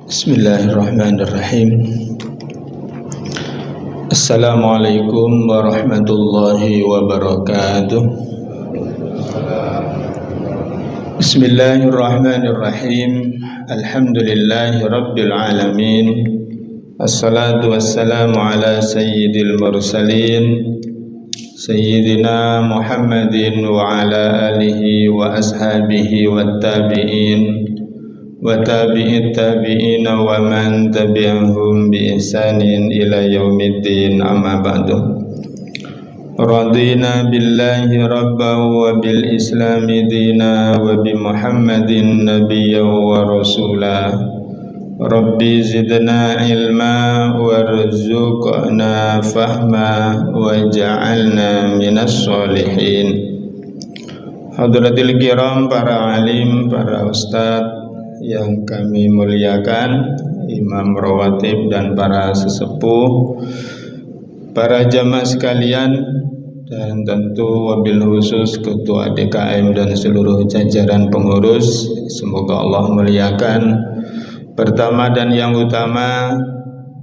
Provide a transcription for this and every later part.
Bismillahirrahmanirrahim. Assalamualaikum warahmatullahi wabarakatuh. Bismillahirrahmanirrahim. Alhamdulillahi rabbil alamin. Assalatu wassalamu ala sayyidil mursalin Sayyidina Muhammadin wa ala alihi wa ashabihi wa tabi'in wa tabi'it tabi'ina wa man tabi'ahum bi ihsanin ila yaumiddin, amma ba'du. Radina billahi rabban wa bil islami dina wa bi Muhammadin nabiyyan wa rasula. Rabbi zidna ilma warzuqna fahma waj'alna minas solihin. Hadratil kiram, para alim, para ustadz yang kami muliakan, imam rawatib dan para sesepuh, para jamaah sekalian, dan tentu wabil khusus ketua DKM dan seluruh jajaran pengurus. Semoga Allah muliakan. Pertama dan yang utama,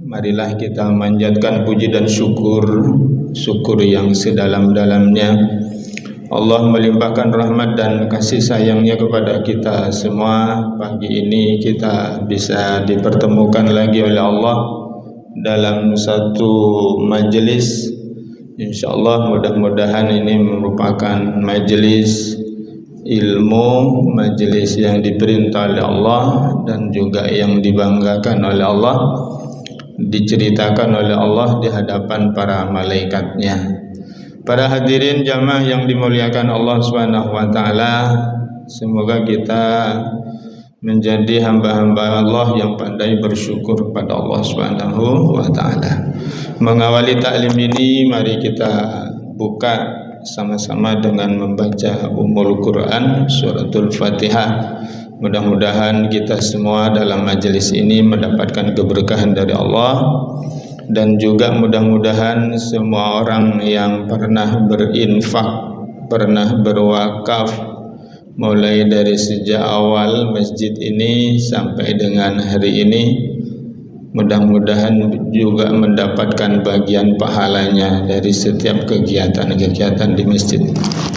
marilah kita manjatkan puji dan syukur yang sedalam-dalamnya. Allah melimpahkan rahmat dan kasih sayangnya kepada kita semua. Pagi ini kita bisa dipertemukan lagi oleh Allah dalam satu majelis. InsyaAllah mudah-mudahan ini merupakan majelis ilmu, majelis yang diperintah oleh Allah dan juga yang dibanggakan oleh Allah, diceritakan oleh Allah di hadapan para malaikatnya. Para hadirin jamaah yang dimuliakan Allah Subhanahu wa taala, semoga kita menjadi hamba-hamba Allah yang pandai bersyukur kepada Allah Subhanahu wa taala. Mengawali taklim ini, mari kita buka sama-sama dengan membaca Ummul Quran, suratul Fatihah. Mudah-mudahan kita semua dalam majelis ini mendapatkan keberkahan dari Allah. Dan juga mudah-mudahan semua orang yang pernah berinfak, pernah berwakaf, mulai dari sejak awal masjid ini sampai dengan hari ini, mudah-mudahan juga mendapatkan bagian pahalanya dari setiap kegiatan-kegiatan di masjid.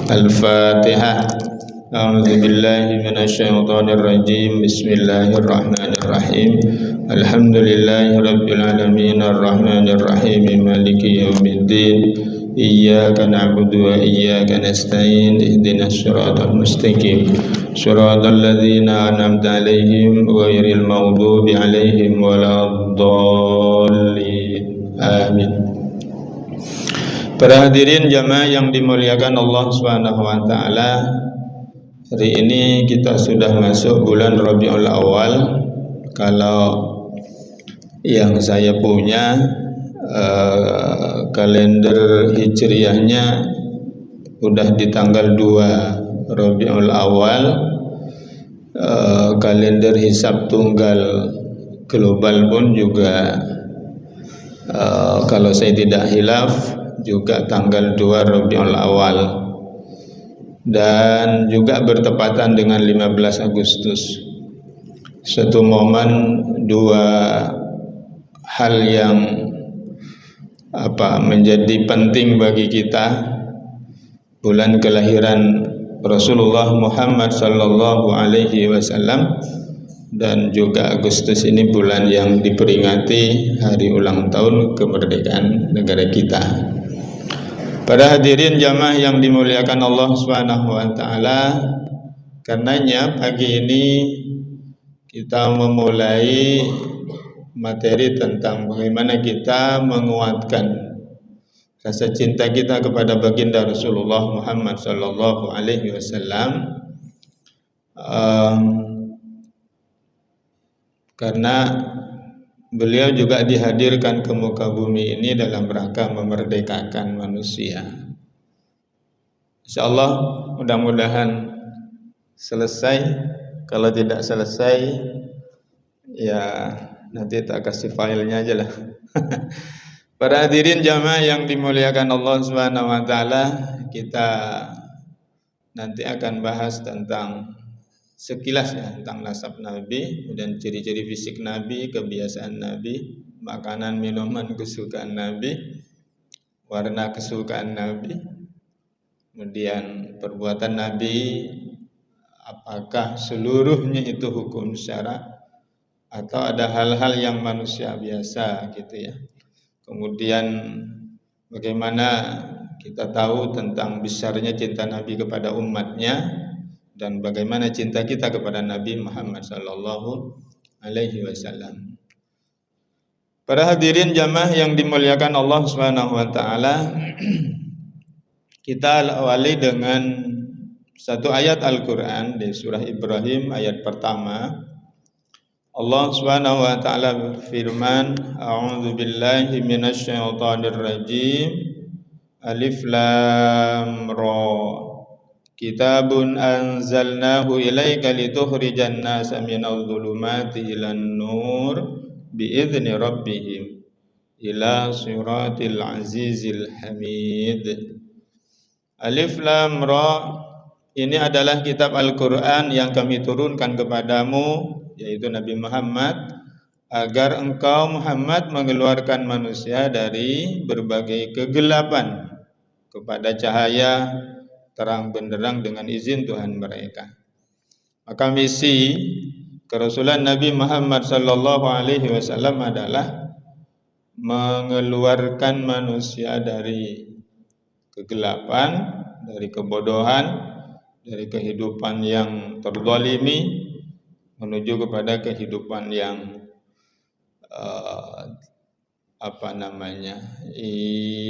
Al-Fatihah. A'udzubillahi minasyaitonir rajim. Bismillahirrahmanirrahim. Alhamdulillahi rabbil alamin arrahmanir rahim maliki yaumiddin. Iyyaka na'budu wa iyyaka nasta'in. Ihdinas siratal mustaqim. Siratal ladzina an'amta 'alaihim ghairil maghdubi 'alaihim waladdallin. Amin. Para hadirin jamaah yang dimuliakan Allah Subhanahu wa taala, hari ini kita sudah masuk bulan Rabiul Awal. Kalau yang saya punya kalender hijriahnya udah di tanggal 2 Rabiul Awal. Kalender hisab tunggal global pun juga kalau saya tidak hilaf juga tanggal 2 Rabiul Awal. Dan juga bertepatan dengan 15 Agustus. Satu momen, dua hal yang menjadi penting bagi kita. Bulan kelahiran Rasulullah Muhammad sallallahu alaihi wasallam, dan juga Agustus ini bulan yang diperingati hari ulang tahun kemerdekaan negara kita. Para hadirin jamaah yang dimuliakan Allah Subhanahu wa taala, karenanya pagi ini kita memulai materi tentang bagaimana kita menguatkan rasa cinta kita kepada baginda Rasulullah Muhammad sallallahu alaihi wasallam, karena beliau juga dihadirkan ke muka bumi ini dalam rangka memerdekakan manusia. InsyaAllah mudah-mudahan selesai. Kalau tidak selesai, ya nanti tak kasih filenya aja lah. Para hadirin jamaah yang dimuliakan Allah Subhanahu wa taala, kita nanti akan bahas tentang sekilas ya tentang nasab Nabi dan ciri-ciri fisik Nabi, kebiasaan Nabi, makanan minuman kesukaan Nabi, warna kesukaan Nabi, kemudian perbuatan Nabi, apakah seluruhnya itu hukum syara atau ada hal-hal yang manusia biasa gitu ya. Kemudian bagaimana kita tahu tentang besarnya cinta Nabi kepada umatnya dan bagaimana cinta kita kepada Nabi Muhammad sallallahu alaihi wasallam. Para hadirin jamaah yang dimuliakan Allah Subhanahu wa taala, kita awali dengan satu ayat Al-Qur'an di surah Ibrahim ayat pertama. Allah Subhanahu wa taala berfirman, A'udzu billahi minasy syaithanir rajim. Alif lam ra. Kitabun anzalnahu ilaika litukhrijan nasa minadh dhulumati ilan nur biizni rabbihim ila siratil azizil hamid. Alif lam ra, ini adalah kitab Al-Qur'an yang kami turunkan kepadamu, yaitu Nabi Muhammad, agar engkau Muhammad mengeluarkan manusia dari berbagai kegelapan kepada cahaya terang benderang dengan izin Tuhan mereka. Maka misi kerasulan Nabi Muhammad sallallahu alaihi wasallam adalah mengeluarkan manusia dari kegelapan, dari kebodohan, dari kehidupan yang terzalimi menuju kepada kehidupan yang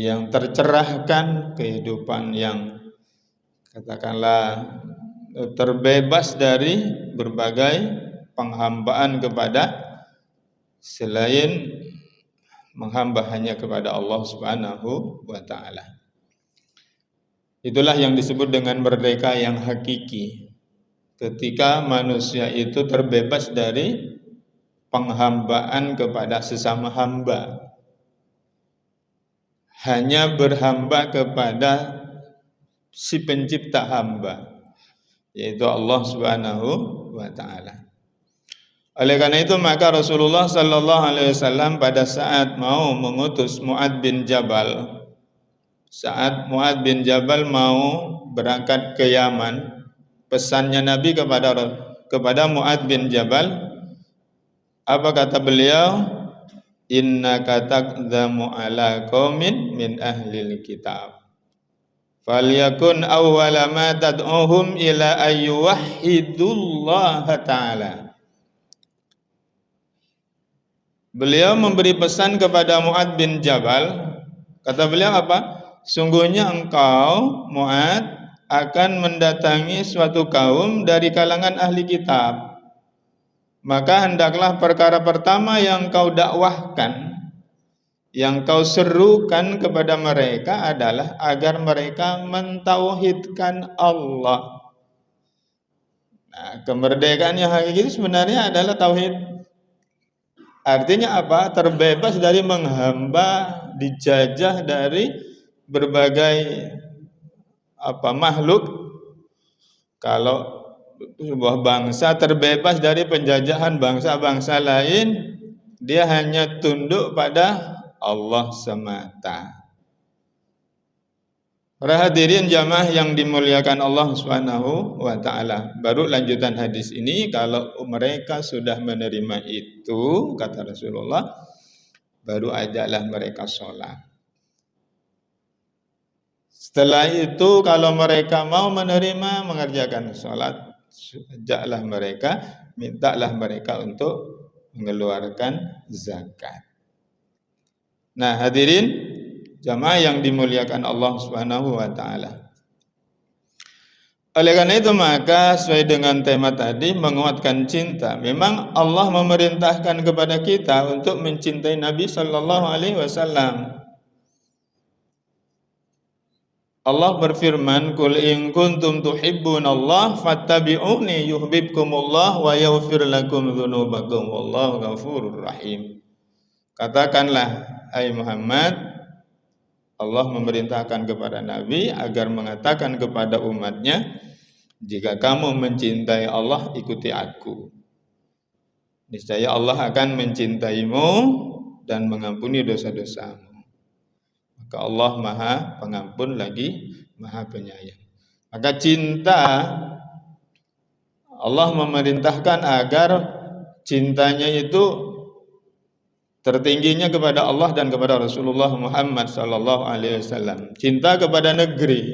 yang tercerahkan, kehidupan yang katakanlah terbebas dari berbagai penghambaan kepada selain menghamba hanya kepada Allah Subhanahu wa taala. Itulah yang disebut dengan merdeka yang hakiki. Ketika manusia itu terbebas dari penghambaan kepada sesama hamba, hanya berhamba kepada si pencipta hamba, yaitu Allah Subhanahu wa taala. Oleh karena itu maka Rasulullah sallallahu alaihi wasallam pada saat mau mengutus Mu'adz bin Jabal, saat Mu'adz bin Jabal mau berangkat ke Yaman, pesannya Nabi kepada Mu'adz bin Jabal, apa kata beliau? Innaka taqdamu ala qaumin min ahlil kitab. Falyakun awwala ma tad'uhum ila ayyuwahhidullah ta'ala. Beliau memberi pesan kepada Mu'adz bin Jabal. Kata beliau apa? Sungguhnya engkau Mu'adz akan mendatangi suatu kaum dari kalangan ahli kitab. Maka hendaklah perkara pertama yang kau dakwahkan, yang kau serukan kepada mereka adalah agar mereka mentauhidkan Allah. Nah, kemerdekaan yang hakiki sebenarnya adalah tauhid. Artinya apa? Terbebas dari menghamba, dijajah dari berbagai makhluk. Kalau sebuah bangsa terbebas dari penjajahan bangsa-bangsa lain, dia hanya tunduk pada Allah semata. Para hadirin jamaah yang dimuliakan Allah Subhanahu wa taala. Baru lanjutan hadis ini, kalau mereka sudah menerima itu, kata Rasulullah, baru ajaklah mereka sholat. Setelah itu kalau mereka mau menerima mengerjakan sholat, ajaklah mereka, mintalah mereka untuk mengeluarkan zakat. Nah, hadirin jamaah yang dimuliakan Allah Subhanahu wa taala. Oleh karena itu maka sesuai dengan tema tadi, menguatkan cinta. Memang Allah memerintahkan kepada kita untuk mencintai Nabi sallallahu alaihi wasallam. Allah berfirman, "Qul in kuntum tuhibbunallah fattabi'uni yuhibbukumullah wa yaghfir lakum dzunubakum wallahu ghafurur rahim." Katakanlah, hai Muhammad, Allah memerintahkan kepada Nabi agar mengatakan kepada umatnya, Jika kamu mencintai Allah, ikuti aku. Niscaya Allah akan mencintaimu dan mengampuni dosa-dosamu. Maka Allah Maha Pengampun lagi Maha Penyayang. Maka cinta, Allah memerintahkan agar cintanya itu tertingginya kepada Allah dan kepada Rasulullah Muhammad SAW. Cinta kepada negeri,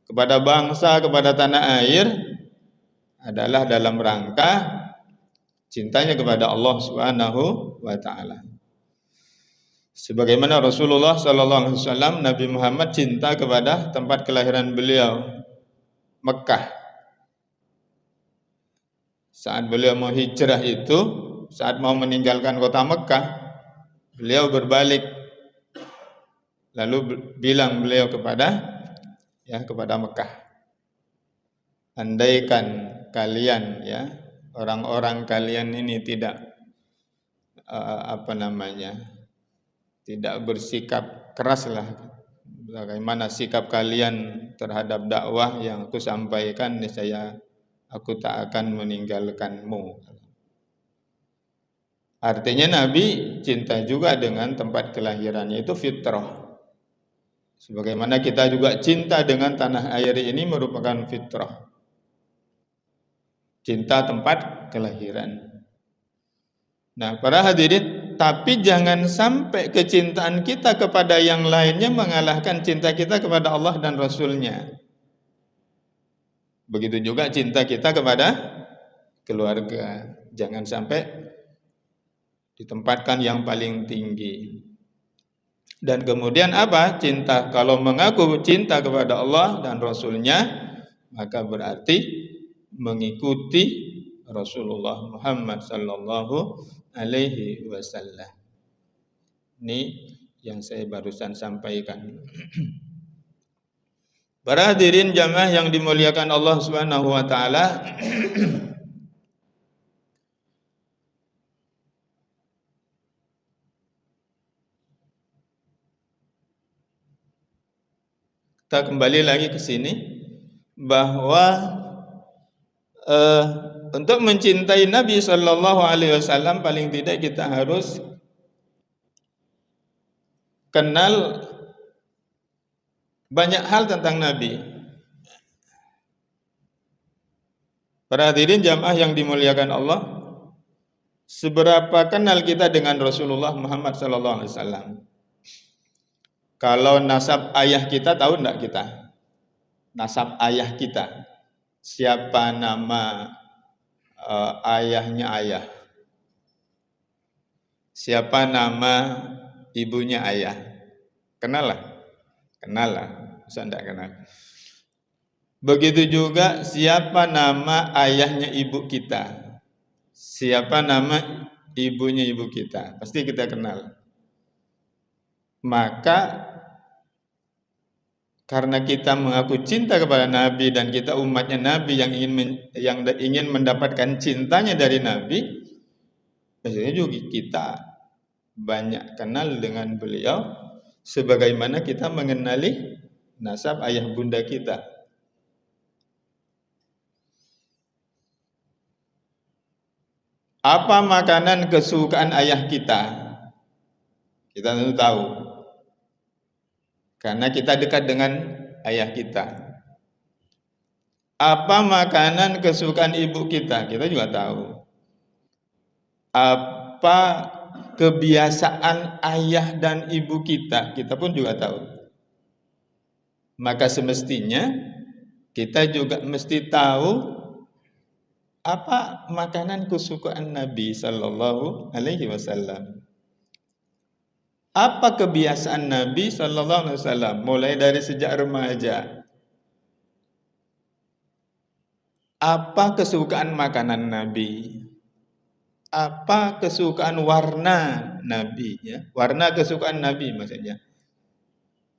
kepada bangsa, kepada tanah air adalah dalam rangka cintanya kepada Allah Subhanahu wa taala. Sebagaimana Rasulullah SAW, Nabi Muhammad cinta kepada tempat kelahiran beliau, Mekah. Saat beliau mau hijrah itu, saat mau meninggalkan kota Mekah, beliau berbalik, lalu bilang beliau kepada Mekah, andaikan kalian, orang-orang kalian ini tidak tidak bersikap keras lah, bagaimana sikap kalian terhadap dakwah yang aku sampaikan, niscaya aku tak akan meninggalkanmu. Artinya Nabi cinta juga dengan tempat kelahirannya, itu fitrah. Sebagaimana kita juga cinta dengan tanah air ini merupakan fitrah. Cinta tempat kelahiran. Nah, para hadirin, tapi jangan sampai kecintaan kita kepada yang lainnya mengalahkan cinta kita kepada Allah dan Rasulnya. Begitu juga cinta kita kepada keluarga. Jangan sampai ditempatkan yang paling tinggi. Dan kemudian apa? Cinta. Kalau mengaku cinta kepada Allah dan Rasulnya, maka berarti mengikuti Rasulullah Muhammad sallallahu alaihi wasallam. Ini yang saya barusan sampaikan. Para hadirin jamaah yang dimuliakan Allah Subhanahu wa taala, kita kembali lagi ke sini bahwa untuk mencintai Nabi Sallallahu Alaihi Wasallam paling tidak kita harus kenal banyak hal tentang Nabi. Para hadirin jamaah yang dimuliakan Allah, seberapa kenal kita dengan Rasulullah Muhammad Sallallahu Alaihi Wasallam? Kalau nasab ayah kita tahu enggak kita? Nasab ayah kita. Siapa nama ayahnya ayah? Siapa nama ibunya ayah? Kenal lah. Kenal lah. Masa enggak kenal? Begitu juga siapa nama ayahnya ibu kita? Siapa nama ibunya ibu kita? Pasti kita kenal. Maka karena kita mengaku cinta kepada Nabi dan kita umatnya Nabi yang ingin mendapatkan cintanya dari Nabi, biasanya juga kita banyak kenal dengan beliau sebagaimana kita mengenali nasab ayah bunda kita. Apa makanan kesukaan ayah kita? Kita tentu tahu. Karena kita dekat dengan ayah kita. Apa makanan kesukaan ibu kita? Kita juga tahu. Apa kebiasaan ayah dan ibu kita? Kita pun juga tahu. Maka semestinya kita juga mesti tahu apa makanan kesukaan Nabi Sallallahu Alaihi Wasallam. Apa kebiasaan Nabi Sallallahu Alaihi Wasallam mulai dari sejak remaja? Apa kesukaan makanan Nabi? Apa kesukaan warna Nabi? Ya? Warna kesukaan Nabi maksudnya.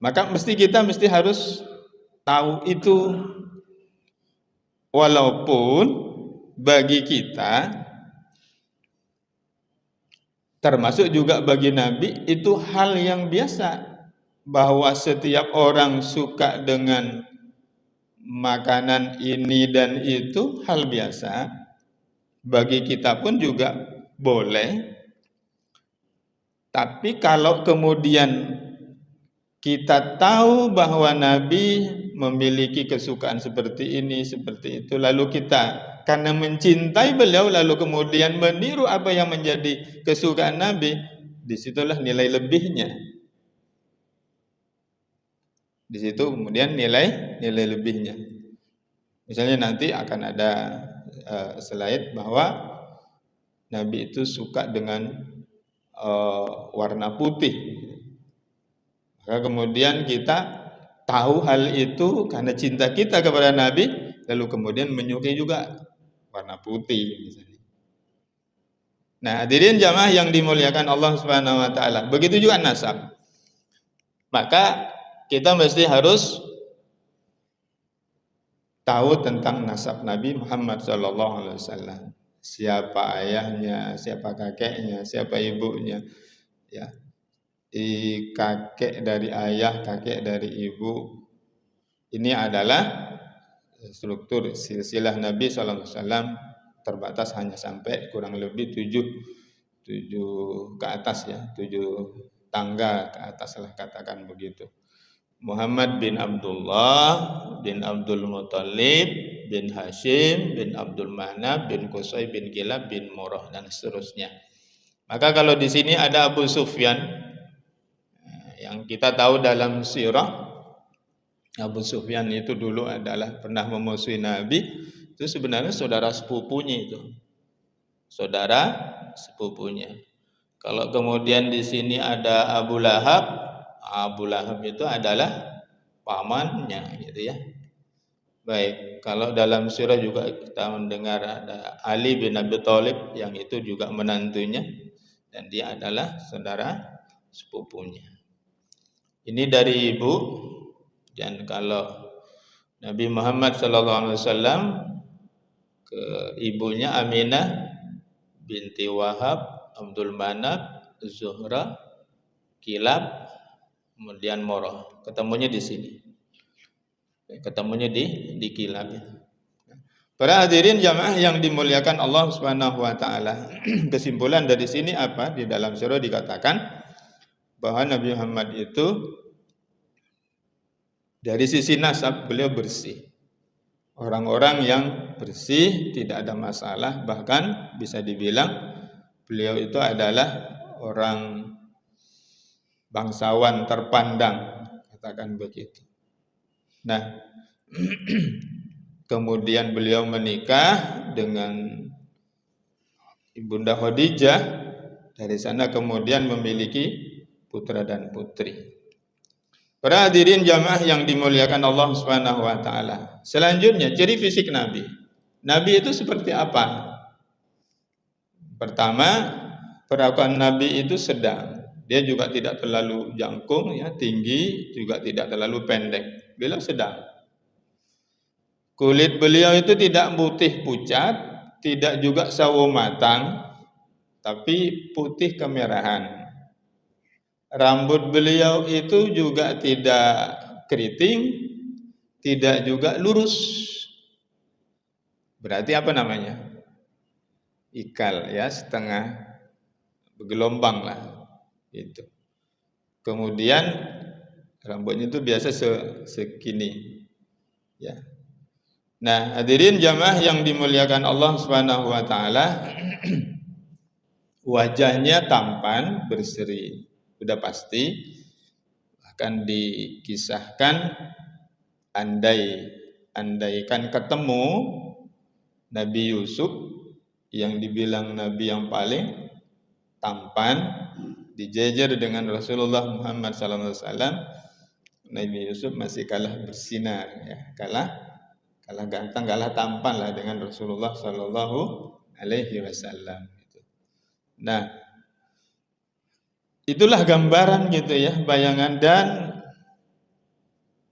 Maka kita mesti harus tahu itu. Walaupun bagi kita, termasuk juga bagi Nabi, itu hal yang biasa bahwa setiap orang suka dengan makanan ini dan itu hal biasa, bagi kita pun juga boleh. Tapi kalau kemudian kita tahu bahwa Nabi memiliki kesukaan seperti ini, seperti itu, lalu kita karena mencintai beliau lalu kemudian meniru apa yang menjadi kesukaan Nabi, disitulah nilai lebihnya. Di situ kemudian nilai lebihnya. Misalnya nanti akan ada slide bahwa Nabi itu suka dengan warna putih. Maka kemudian kita tahu hal itu karena cinta kita kepada Nabi, lalu kemudian menyukai juga warna putih misalnya. Nah, hadirin jamaah yang dimuliakan Allah Subhanahu wa taala, begitu juga nasab. Maka kita mesti harus tahu tentang nasab Nabi Muhammad SAW. Siapa ayahnya, siapa kakeknya, siapa ibunya, ya. Kakek dari ayah, kakek dari ibu. Ini adalah struktur silsilah Nabi SAW, terbatas hanya sampai kurang lebih 7 ke atas ya, 7 tangga ke atas lah katakan begitu. Muhammad bin Abdullah bin Abdul Muttalib bin Hashim bin Abdul Manaf bin Qusay bin Kilab bin Murrah dan seterusnya. Maka kalau di sini ada Abu Sufyan, yang kita tahu dalam sirah, Abu Sufyan itu dulu adalah pernah memusuhi Nabi, itu sebenarnya saudara sepupunya itu. Saudara sepupunya. Kalau kemudian di sini ada Abu Lahab, Abu Lahab itu adalah pamannya gitu ya. Baik, kalau dalam sirah juga kita mendengar ada Ali bin Abi Thalib yang itu juga menantunya dan dia adalah saudara sepupunya. Ini dari ibu, dan kalau Nabi Muhammad SAW ke ibunya Aminah binti Wahab, Abdul Manaf, Zuhra, Kilab, kemudian Murrah. Ketemunya di sini. Ketemunya di Kilab. Para hadirin jamaah yang dimuliakan Allah Subhanahu wa taala. Kesimpulan dari sini apa? Di dalam surah dikatakan bahwa Nabi Muhammad itu dari sisi nasab beliau bersih. Orang-orang yang bersih, tidak ada masalah, bahkan bisa dibilang beliau itu adalah orang bangsawan terpandang, katakan begitu. Nah, kemudian beliau menikah dengan Ibunda Khadijah, dari sana kemudian memiliki putra dan putri. Para hadirin jamaah yang dimuliakan Allah Subhanahu wa taala. Selanjutnya ciri fisik Nabi. Nabi itu seperti apa? Pertama, perawakan Nabi itu sedang. Dia juga tidak terlalu jangkung ya, tinggi, juga tidak terlalu pendek. Beliau sedang. Kulit beliau itu tidak putih pucat, tidak juga sawo matang, tapi putih kemerahan. Rambut beliau itu juga tidak keriting, tidak juga lurus. Berarti apa namanya? Ikal ya, setengah bergelombang lah. Itu. Kemudian rambutnya itu biasa segini. Ya. Nah, hadirin jamaah yang dimuliakan Allah Subhanahu wa taala, wajahnya tampan, berseri. Sudah pasti, akan dikisahkan andaikan ketemu Nabi Yusuf yang dibilang Nabi yang paling tampan, dijejer dengan Rasulullah Muhammad SAW, Nabi Yusuf masih kalah bersinar, ya, kalah ganteng, kalah tampan lah dengan Rasulullah SAW. Nah, itulah gambaran gitu ya, bayangan. Dan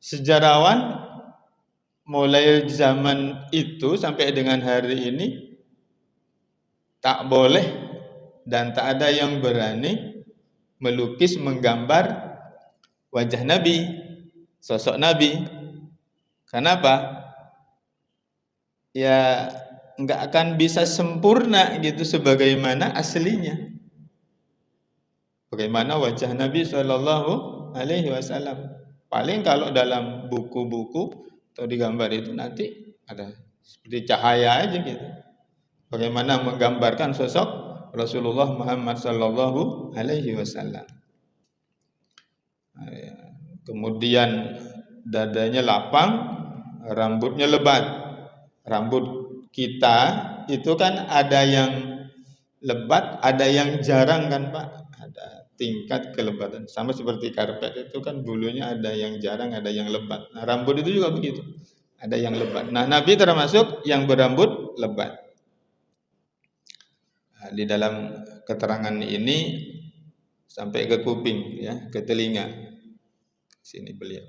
sejarawan mulai zaman itu sampai dengan hari ini tak boleh dan tak ada yang berani melukis, menggambar wajah Nabi, sosok Nabi. Kenapa? ya nggak akan bisa sempurna gitu sebagaimana aslinya. Bagaimana wajah Nabi Shallallahu Alaihi Wasallam. Paling kalau dalam buku-buku atau di gambar itu nanti ada seperti cahaya aja gitu. Bagaimana menggambarkan sosok Rasulullah Muhammad Shallallahu Alaihi Wasallam. Kemudian dadanya lapang, rambutnya lebat. Rambut kita itu kan ada yang lebat, ada yang jarang kan Pak. Ada tingkat kelebatan. Sama seperti karpet itu kan bulunya ada yang jarang, ada yang lebat. Nah, rambut itu juga begitu. Ada yang lebat. Nah, Nabi termasuk yang berambut lebat. Nah, di dalam keterangan ini sampai ke kuping ya, ke telinga. Sini beliau.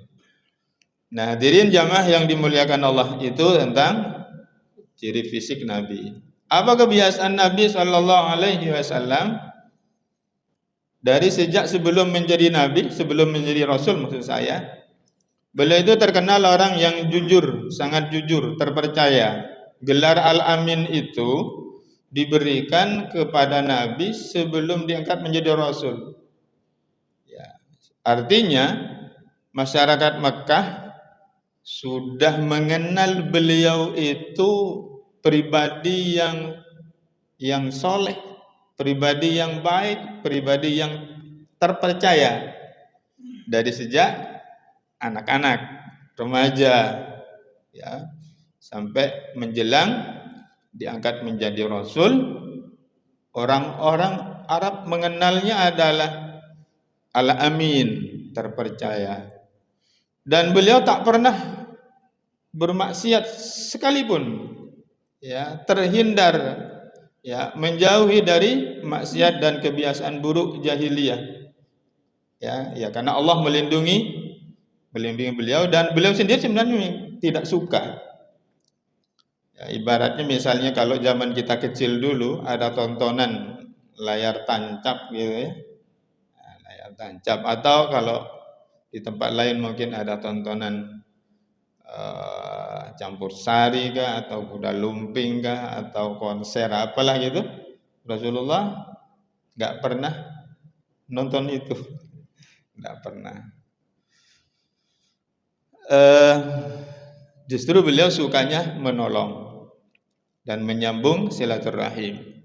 Nah, hadirin jamaah yang dimuliakan Allah, itu tentang ciri fisik Nabi. Apa kebiasaan Nabi Shallallahu Alaihi Wasallam dari sejak sebelum menjadi Nabi, sebelum menjadi Rasul maksud saya, beliau itu terkenal orang yang jujur, sangat jujur, terpercaya. Gelar Al-Amin itu diberikan kepada Nabi sebelum diangkat menjadi Rasul. Ya, artinya masyarakat Mekah sudah mengenal beliau itu pribadi yang soleh, pribadi yang baik, pribadi yang terpercaya dari sejak anak-anak, remaja, ya, sampai menjelang diangkat menjadi Rasul. Orang-orang Arab mengenalnya adalah Al-Amin, terpercaya. Dan beliau tak pernah bermaksiat sekalipun, ya, terhindar, ya, menjauhi dari maksiat dan kebiasaan buruk jahiliyah, ya karena Allah melindungi beliau, dan beliau sendiri sebenarnya tidak suka. Ya, ibaratnya misalnya kalau zaman kita kecil dulu ada tontonan layar tancap gitu ya, layar tancap, atau kalau di tempat lain mungkin ada tontonan campur sari kah, atau kuda lumping kah, atau konser apalah gitu. Rasulullah nggak pernah nonton itu, nggak pernah. Justru beliau sukanya menolong dan menyambung silaturahim.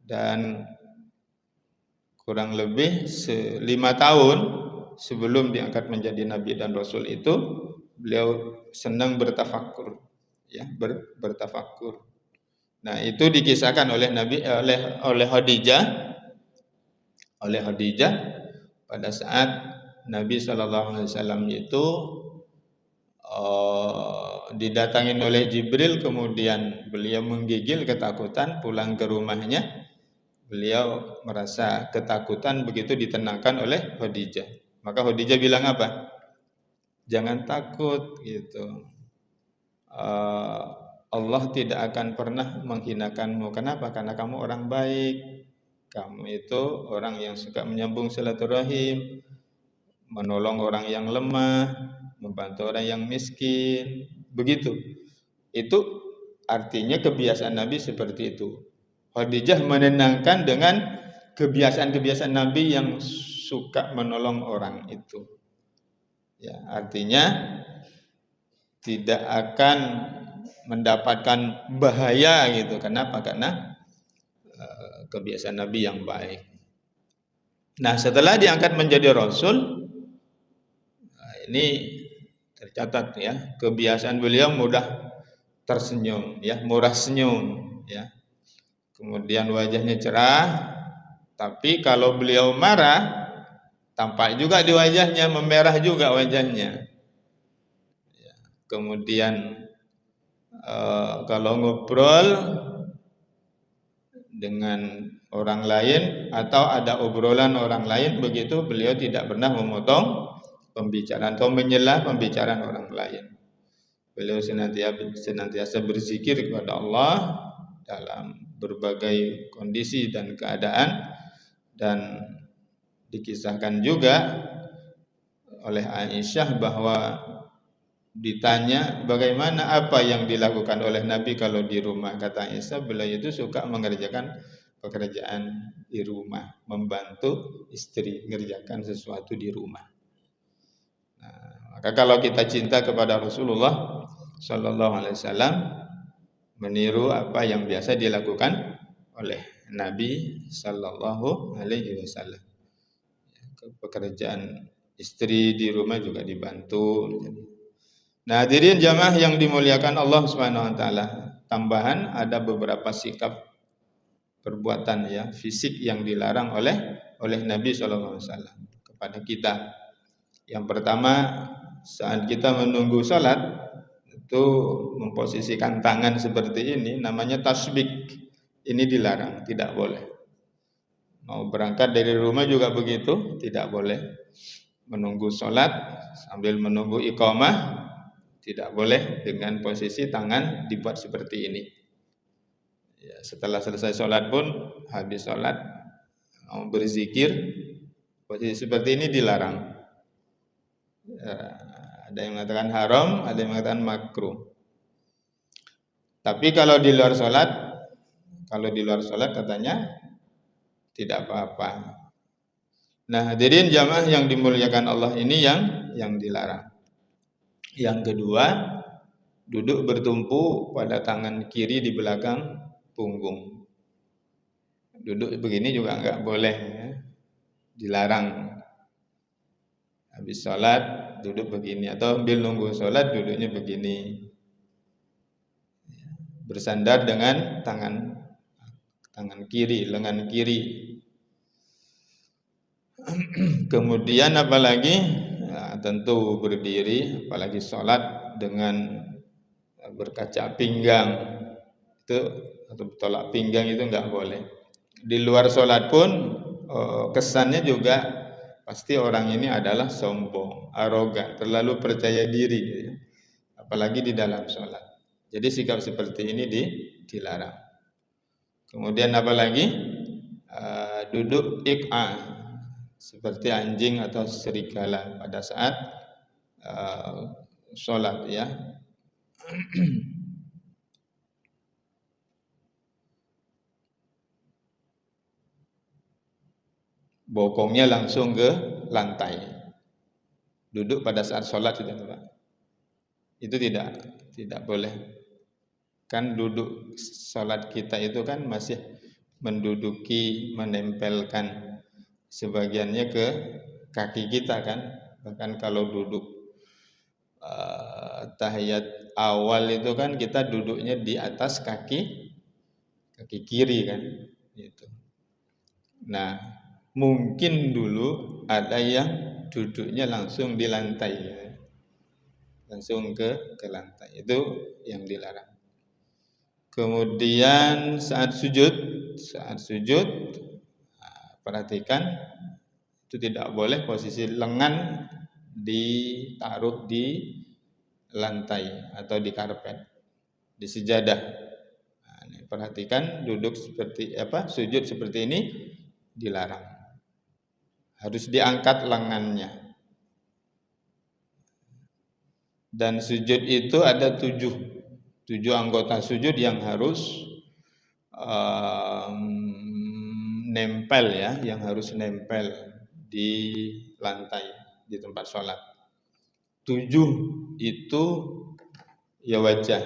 Dan kurang lebih 5 tahun sebelum diangkat menjadi Nabi dan Rasul itu, beliau senang bertafakur, ya, bertafakur. Nah, itu dikisahkan oleh Nabi oleh Khadijah pada saat Nabi Shallallahu Alaihi Wasallam itu didatangin oleh Jibril, kemudian beliau menggigil ketakutan, pulang ke rumahnya. Beliau merasa ketakutan, begitu ditenangkan oleh Khadijah. Maka Khadijah bilang apa? Jangan takut gitu. Allah tidak akan pernah menghinakanmu. Kenapa? Karena kamu orang baik. Kamu itu orang yang suka menyambung silaturahim, menolong orang yang lemah, membantu orang yang miskin. Begitu. Itu artinya kebiasaan Nabi seperti itu. Khadijah menenangkan dengan kebiasaan-kebiasaan Nabi yang suka menolong orang itu. Ya, artinya tidak akan mendapatkan bahaya gitu. Kenapa? Karena kebiasaan Nabi yang baik. Nah, setelah diangkat menjadi Rasul, ini tercatat ya, kebiasaan beliau mudah tersenyum, ya, murah senyum, ya. Kemudian wajahnya cerah, tapi kalau beliau marah, tampak juga di wajahnya, memerah juga wajahnya. Ya. Kemudian kalau ngobrol dengan orang lain atau ada obrolan orang lain, begitu beliau tidak pernah memotong pembicaraan atau menyela pembicaraan orang lain. Beliau senantiasa berzikir kepada Allah dalam berbagai kondisi dan keadaan. Dan dikisahkan juga oleh Aisyah bahwa Ditanya bagaimana apa yang dilakukan oleh Nabi kalau di rumah, kata Isa beliau itu suka mengerjakan pekerjaan di rumah, membantu istri mengerjakan sesuatu di rumah. Nah, maka kalau kita cinta kepada Rasulullah Sallallahu Alaihi Wasallam, meniru apa yang biasa dilakukan oleh Nabi Sallallahu Alaihi Wasallam. Pekerjaan istri di rumah juga dibantu. Nah, hadirin jamaah yang dimuliakan Allah Subhanahu wa taala, tambahan ada beberapa sikap perbuatan ya, fisik yang dilarang oleh Nabi sallallahu alaihi wasallam kepada kita. Yang pertama, saat kita menunggu salat itu memposisikan tangan seperti ini namanya tasbik. Ini dilarang, tidak boleh. Mau berangkat dari rumah juga begitu, tidak boleh. Menunggu salat sambil menunggu iqamah tidak boleh dengan posisi tangan dibuat seperti ini. Ya, setelah selesai sholat pun, habis sholat mau berzikir, posisi seperti ini dilarang. Ya, ada yang mengatakan haram, ada yang mengatakan makruh. Tapi kalau di luar sholat katanya tidak apa-apa. Nah, hadirin jamaah yang dimuliakan Allah, ini yang dilarang. Yang kedua, duduk bertumpu pada tangan kiri di belakang punggung. Duduk begini juga enggak boleh ya. Dilarang. Habis sholat duduk begini, atau sambil nunggu sholat duduknya begini. Bersandar dengan tangan kiri, lengan kiri. Kemudian apalagi ya, tentu berdiri, apalagi sholat dengan berkaca pinggang itu atau tolak pinggang itu enggak boleh. Di luar sholat pun kesannya juga pasti orang ini adalah sombong, arogan, terlalu percaya diri, ya. Apalagi di dalam sholat. Jadi sikap seperti ini dilarang. Kemudian apalagi duduk iq'a seperti anjing atau serigala pada saat sholat ya. Bokongnya langsung ke lantai. Duduk pada saat sholat itu tidak boleh. Kan duduk sholat kita itu kan masih menduduki, menempelkan sebagiannya ke kaki kita kan. Bahkan kalau duduk tahiyat awal itu kan kita duduknya di atas kaki kiri kan gitu. Nah, mungkin dulu ada yang duduknya langsung di lantai ya. Langsung ke lantai, itu yang dilarang. Kemudian saat sujud perhatikan itu tidak boleh posisi lengan ditaruh di lantai atau di karpet, di sejadah. Nah, perhatikan duduk seperti sujud seperti ini dilarang. Harus diangkat lengannya. Dan sujud itu ada tujuh anggota sujud yang harus nempel ya, yang harus nempel di lantai di tempat sholat. 7 itu ya wajah.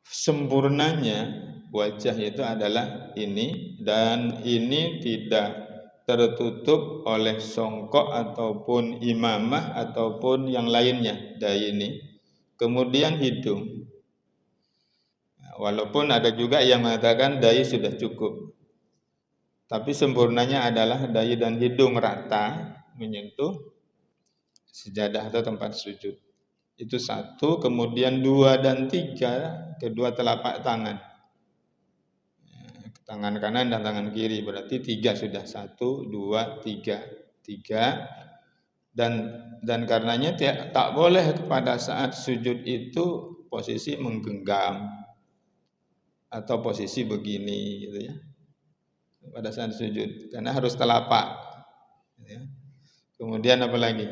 Sempurnanya wajah itu adalah ini, dan ini tidak tertutup oleh songkok ataupun imamah ataupun yang lainnya dari ini. Kemudian hidung. Walaupun ada juga yang mengatakan dahi sudah cukup. Tapi sempurnanya adalah dahi dan hidung rata menyentuh sejadah atau tempat sujud. Itu 1, kemudian 2 dan 3 kedua telapak tangan. Tangan kanan dan tangan kiri, berarti 3 sudah. 1, 2, 3. Dan karenanya tak boleh pada saat sujud itu posisi menggenggam atau posisi begini gitu ya. Pada saat sujud, karena harus telapak ya. Kemudian apa lagi?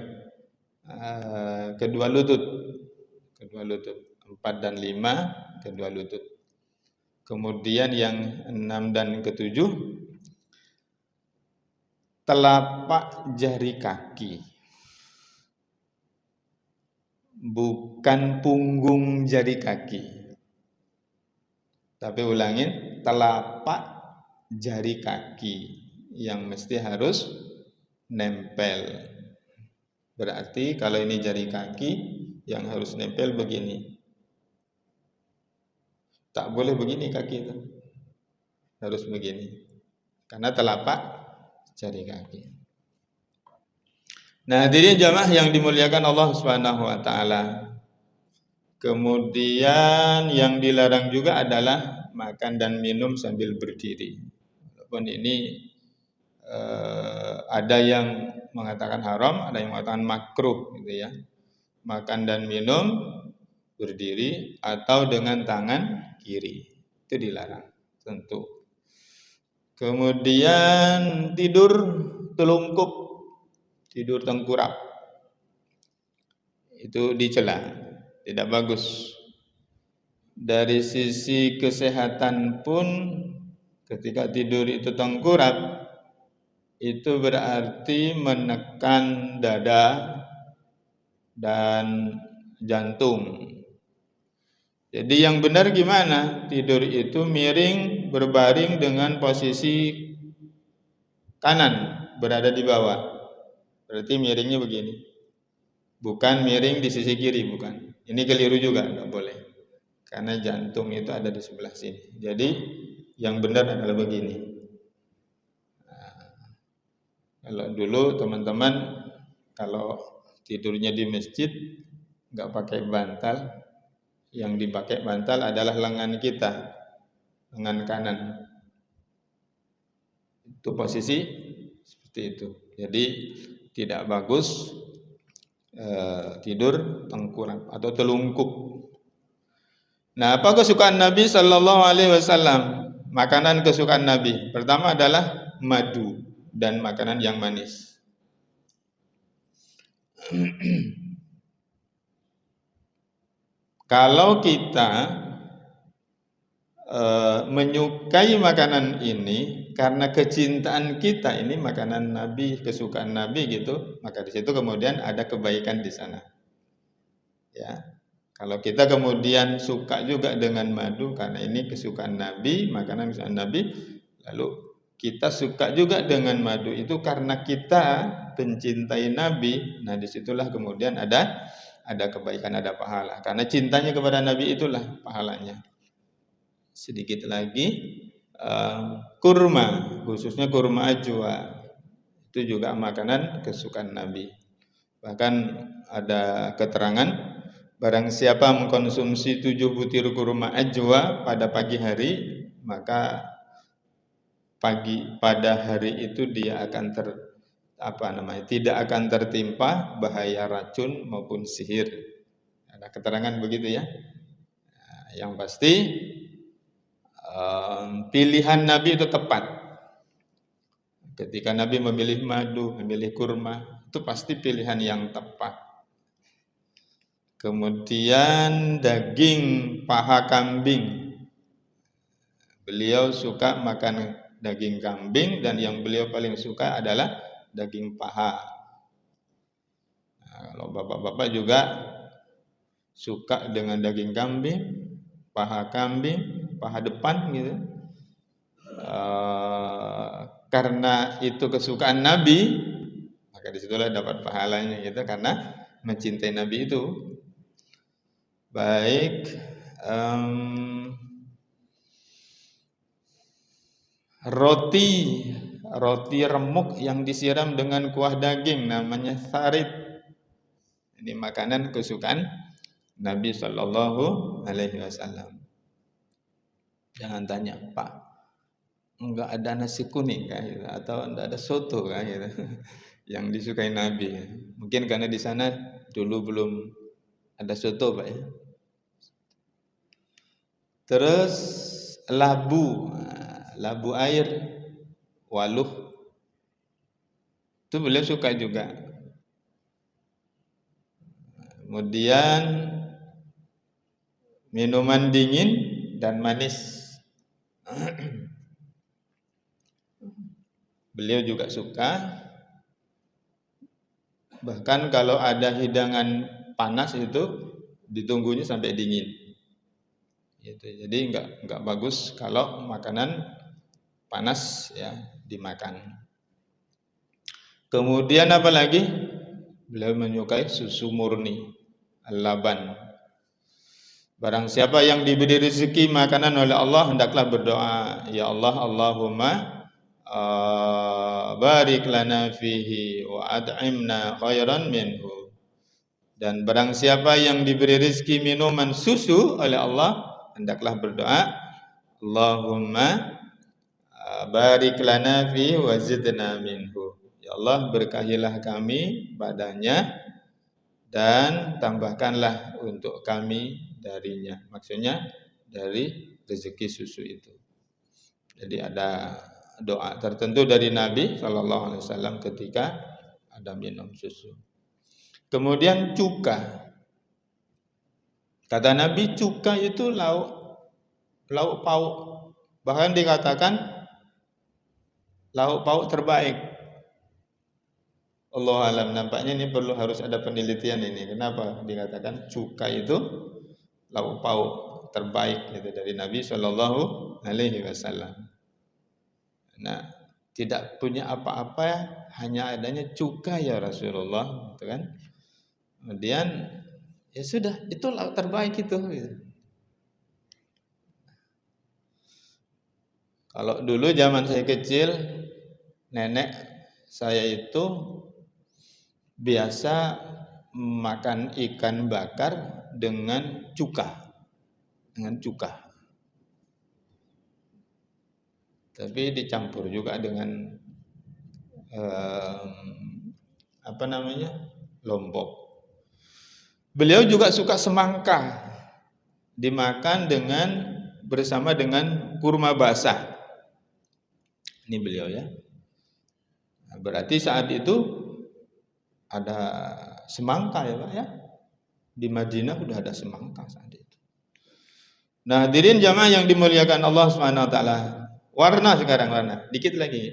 Kedua lutut. kedua lutut. 4 dan 5, kedua lutut. Kemudian yang 6 dan ke-7, telapak jari kaki. Bukan punggung jari kaki. Tapi ulangin, telapak jari kaki yang mesti harus nempel. Berarti kalau ini jari kaki yang harus nempel begini. Tak boleh begini kaki itu. Harus begini. Karena telapak jari kaki. Nah, hadirin jamaah yang dimuliakan Allah Subhanahu wa taala. Kemudian yang dilarang juga adalah makan dan minum sambil berdiri. Walaupun ini ada yang mengatakan haram, ada yang mengatakan makruh gitu ya. Makan dan minum berdiri atau dengan tangan kiri. Itu dilarang, tentu. Kemudian tidur telungkup, tidur tengkurap. Itu dicela, tidak bagus. Dari sisi kesehatan pun ketika tidur itu tengkurap, itu berarti menekan dada dan jantung. Jadi yang benar gimana? Tidur itu miring berbaring dengan posisi kanan berada di bawah. Berarti miringnya begini. Bukan miring di sisi kiri, bukan. Ini keliru juga, enggak boleh. Karena jantung itu ada di sebelah sini. Jadi yang benar adalah begini. Kalau dulu teman-teman kalau tidurnya di masjid nggak pakai bantal, yang dipakai bantal adalah lengan kita, lengan kanan. Itu posisi seperti itu. Jadi tidak bagus tidur tengkurap atau telungkup. Nah, apa kesukaan Nabi Sallallahu Alaihi Wasallam? Makanan kesukaan Nabi pertama adalah madu dan makanan yang manis. Kalau kita menyukai makanan ini karena kecintaan kita, ini makanan Nabi, kesukaan Nabi gitu, maka di situ kemudian ada kebaikan di sana. Ya. Kalau kita kemudian suka juga dengan madu karena ini kesukaan Nabi, makanan kesukaan Nabi, lalu kita suka juga dengan madu itu karena kita mencintai Nabi. Nah, disitulah kemudian ada kebaikan, ada pahala. Karena cintanya kepada Nabi itulah pahalanya. Sedikit lagi, kurma, khususnya kurma ajwa, itu juga makanan kesukaan Nabi. Bahkan ada keterangan, barang siapa mengkonsumsi 7 butir kurma ajwa pada pagi hari, maka pada hari itu dia akan tidak akan tertimpa bahaya racun maupun sihir. Ada keterangan begitu ya. Nah, yang pasti pilihan Nabi itu tepat. Ketika Nabi memilih madu, memilih kurma, itu pasti pilihan yang tepat. Kemudian daging paha kambing. Beliau suka makan daging kambing dan yang beliau paling suka adalah daging paha. Nah, kalau bapak-bapak juga suka dengan daging kambing, paha depan gitu. Karena itu kesukaan Nabi, maka disitulah dapat pahalanya gitu, karena mencintai Nabi itu. Baik, roti remuk yang disiram dengan kuah daging namanya sarit. Ini makanan kesukaan Nabi Sallallahu Alaihi Wasallam. Jangan tanya, Pak, enggak ada nasi kuning kan, gitu, atau enggak ada soto kan, gitu, yang disukai Nabi. Mungkin karena di sana dulu belum ada soto, Pak ya. Terus labu air, waluh, itu beliau suka juga. Kemudian minuman dingin dan manis. Beliau juga suka. Bahkan kalau ada hidangan panas itu ditunggunya sampai dingin. Gitu. Jadi enggak bagus kalau makanan panas ya dimakan. Kemudian apa lagi? Beliau menyukai susu murni, al-laban. Barang siapa yang diberi rezeki makanan oleh Allah, hendaklah berdoa, ya Allah, Allahumma barik lana fihi wa ad'imna khairan minhu. Dan barang siapa yang diberi rezeki minuman susu oleh Allah, hendaklah berdoa, Allahumma barik lana fihi wa zidna minhu. Ya Allah, berkahilah kami padanya dan tambahkanlah untuk kami darinya. Maksudnya dari rezeki susu itu. Jadi ada doa tertentu dari Nabi SAW ketika ada minum susu. Kemudian cuka. Kata Nabi, cuka itu lauk pauk. Bahkan dikatakan lauk pauk terbaik. Allah alam, nampaknya ini harus ada penelitian ini. Kenapa dikatakan cuka itu lauk pauk terbaik gitu dari Nabi Shallallahu Alaihi Wasallam. Nah, tidak punya apa-apa, hanya adanya cuka ya Rasulullah, gitu kan? Kemudian ya sudah, itu lauk terbaik itu. Gitu. Kalau dulu zaman saya kecil, nenek saya itu biasa makan ikan bakar dengan cuka. Tapi dicampur juga dengan lombok. Beliau juga suka semangka, dimakan bersama dengan kurma basah. Ini beliau ya. Berarti saat itu ada semangka ya Pak ya. Di Madinah udah ada semangka saat itu. Nah, hadirin jamaah yang dimuliakan Allah Subhanahu wa taala. Warna sekarang, dikit lagi.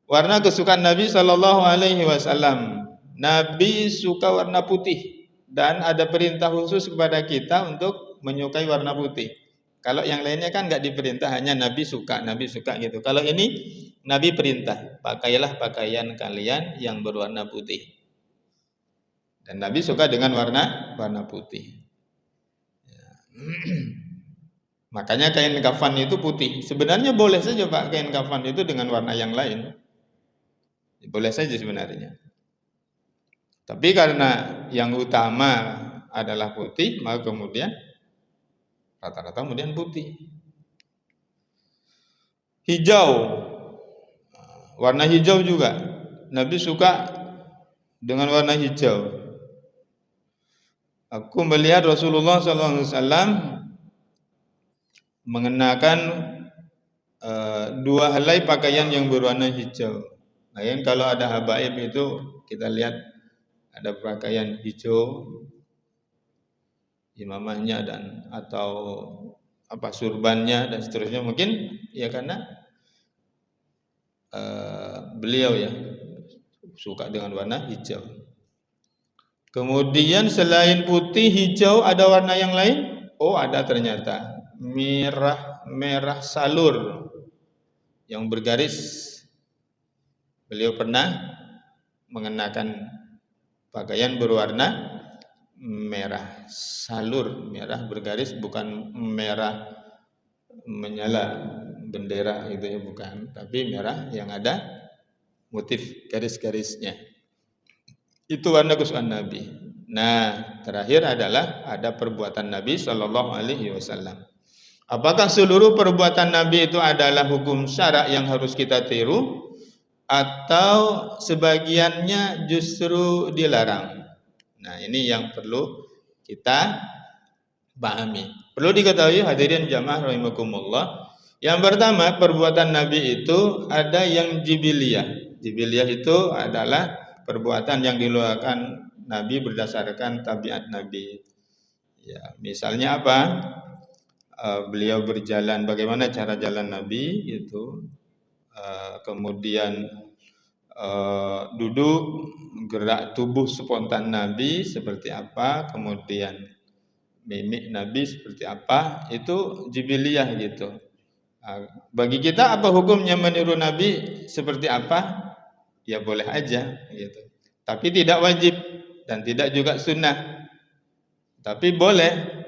Warna kesukaan Nabi Shallallahu Alaihi Wasallam. Nabi suka warna putih dan ada perintah khusus kepada kita untuk menyukai warna putih. Kalau yang lainnya kan nggak diperintah, hanya Nabi suka gitu. Kalau ini Nabi perintah, pakailah pakaian kalian yang berwarna putih. Dan Nabi suka dengan warna putih. Ya. Makanya kain kafan itu putih. Sebenarnya boleh saja Pak kain kafan itu dengan warna yang lain. Boleh saja sebenarnya. Tapi karena yang utama adalah putih, maka kemudian rata-rata kemudian putih. Hijau. Warna hijau juga. Nabi suka dengan warna hijau. Aku melihat Rasulullah SAW mengenakan 2 helai pakaian yang berwarna hijau. Nah, kalau ada habaib itu kita lihat ada pakaian hijau imamahnya atau surbannya dan seterusnya, mungkin ya karena beliau ya suka dengan warna hijau. Kemudian selain putih, hijau, ada warna yang lain? Oh, ada ternyata. Merah salur yang bergaris. Beliau pernah mengenakan pakaian berwarna merah salur, merah bergaris, bukan merah menyala bendera gitu ya, bukan, tapi merah yang ada motif garis-garisnya. Itu warna kesukaan Nabi. Nah, terakhir adalah ada perbuatan Nabi Shallallahu Alaihi Wasallam. Apakah seluruh perbuatan Nabi itu adalah hukum syara yang harus kita tiru, atau sebagiannya justru dilarang? Nah, ini yang perlu kita pahami. Perlu diketahui hadirin jamaah rahimakumullah. Yang pertama, perbuatan Nabi itu ada yang jibiliyah. Jibiliyah itu adalah perbuatan yang dilakukan Nabi berdasarkan tabiat Nabi. Ya, misalnya apa? Beliau berjalan, bagaimana cara jalan Nabi itu, kemudian duduk, gerak tubuh spontan Nabi seperti apa, kemudian mimik Nabi seperti apa, itu jibiliyah gitu. Bagi kita apa hukumnya meniru Nabi seperti apa? Ya boleh aja gitu. Tapi tidak wajib dan tidak juga sunnah. Tapi boleh.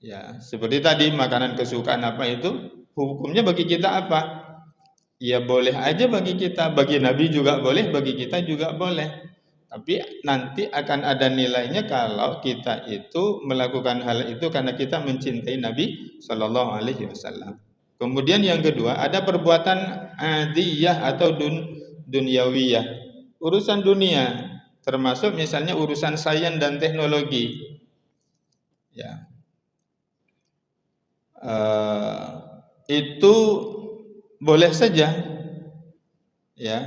Ya, seperti tadi makanan kesukaan apa itu, hukumnya bagi kita apa? Ya boleh aja bagi kita, bagi Nabi juga boleh, bagi kita juga boleh. Tapi nanti akan ada nilainya kalau kita itu melakukan hal itu karena kita mencintai Nabi Shallallahu Alaihi Wasallam. Kemudian yang kedua, ada perbuatan adiyah atau dunyawiyah, urusan dunia, termasuk misalnya urusan sains dan teknologi. Ya, itu boleh saja. Ya,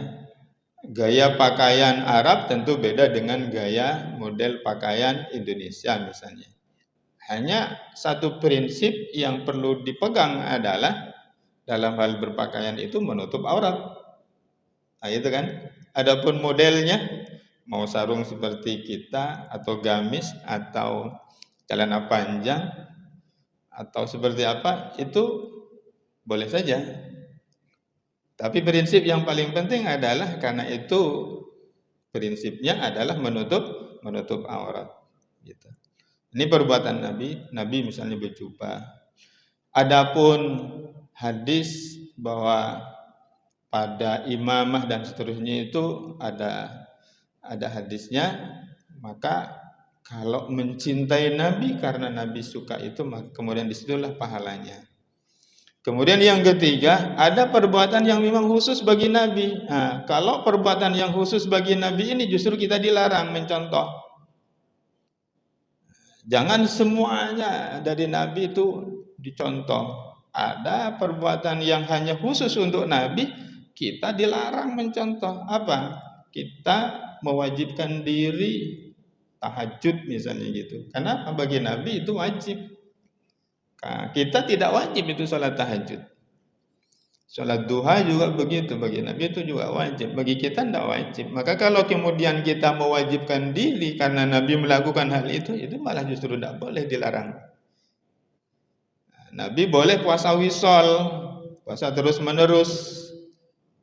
gaya pakaian Arab tentu beda dengan gaya model pakaian Indonesia misalnya. Hanya satu prinsip yang perlu dipegang adalah dalam hal berpakaian itu menutup aurat. Nah, itu kan. Adapun modelnya mau sarung seperti kita atau gamis atau celana panjang atau seperti apa itu boleh saja. Tapi prinsip yang paling penting adalah karena itu prinsipnya adalah menutup aurat gitu. Ini perbuatan Nabi misalnya berjubah. Adapun hadis bahwa pada imamah dan seterusnya itu ada hadisnya, maka kalau mencintai Nabi karena Nabi suka itu, maka kemudian disitulah pahalanya. Kemudian yang ketiga, ada perbuatan yang memang khusus bagi Nabi. Nah, kalau perbuatan yang khusus bagi Nabi ini justru kita dilarang mencontoh. Jangan semuanya dari Nabi itu dicontoh. Ada perbuatan yang hanya khusus untuk Nabi, kita dilarang mencontoh. Apa? Kita mewajibkan diri tahajud misalnya gitu. Karena bagi Nabi itu wajib. Kita tidak wajib itu sholat tahajud. Sholat duha juga begitu, bagi Nabi itu juga wajib. Bagi kita tidak wajib. Maka kalau kemudian kita mewajibkan diri karena Nabi melakukan hal itu malah justru tidak boleh, dilarang. Nabi boleh puasa wisol, puasa terus menerus,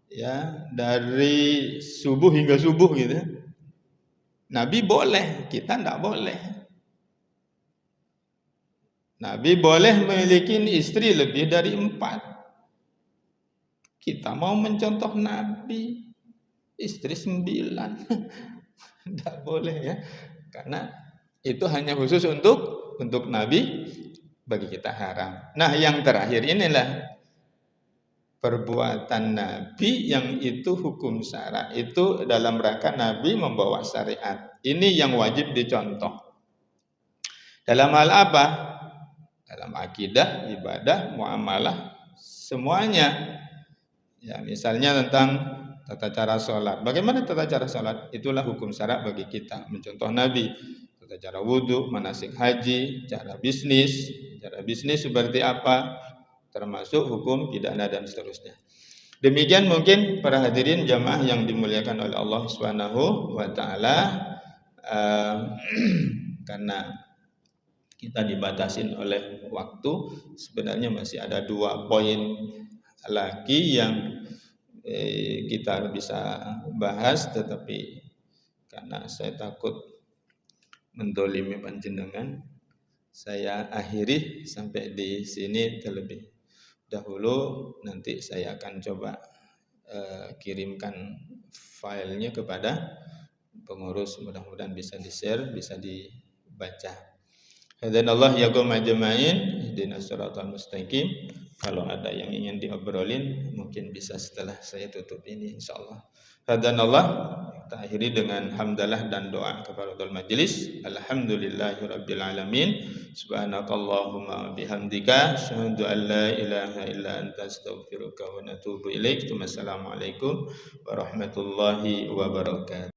ya dari subuh hingga subuh gitu. Nabi boleh, kita tidak boleh. Nabi boleh memiliki istri lebih dari 4. Kita mau mencontoh Nabi, istri 9. Tidak boleh ya. Karena itu hanya khusus untuk Nabi, bagi kita haram. Nah, yang terakhir inilah perbuatan Nabi yang itu hukum syara. Itu dalam rangka Nabi membawa syariat. Ini yang wajib dicontoh. Dalam hal apa? Dalam akidah, ibadah, muamalah, semuanya. Ya, misalnya tentang tata cara sholat. Bagaimana tata cara sholat? Itulah hukum syara bagi kita. Mencontoh Nabi. Tata cara wudhu, manasik haji, cara bisnis. Cara bisnis seperti apa? Termasuk hukum pidana dan seterusnya. Demikian mungkin para hadirin jamaah yang dimuliakan oleh Allah Subhanahu wa taala. Karena kita dibatasin oleh waktu, sebenarnya masih ada 2 poin lagi yang kita bisa bahas, tetapi karena saya takut mendolimi panjenengan, saya akhiri sampai di sini terlebih dahulu. Nanti saya akan coba kirimkan filenya kepada pengurus, mudah-mudahan bisa di-share, bisa dibaca. Hadanallah yakum ajma'in, ihdinas siratal mustaqim. Kalau ada yang ingin diobrolin mungkin bisa setelah saya tutup ini insyaallah. Hadanallah, kita akhiri dengan hamdalah dan doa kafaratul majelis. Alhamdulillahirabbil alamin. Subhanakallahumma bihamdika asyhadu an la ilaha illa anta astaghfiruka wa atubu ilaik. Wassalamualaikum warahmatullahi wabarakatuh.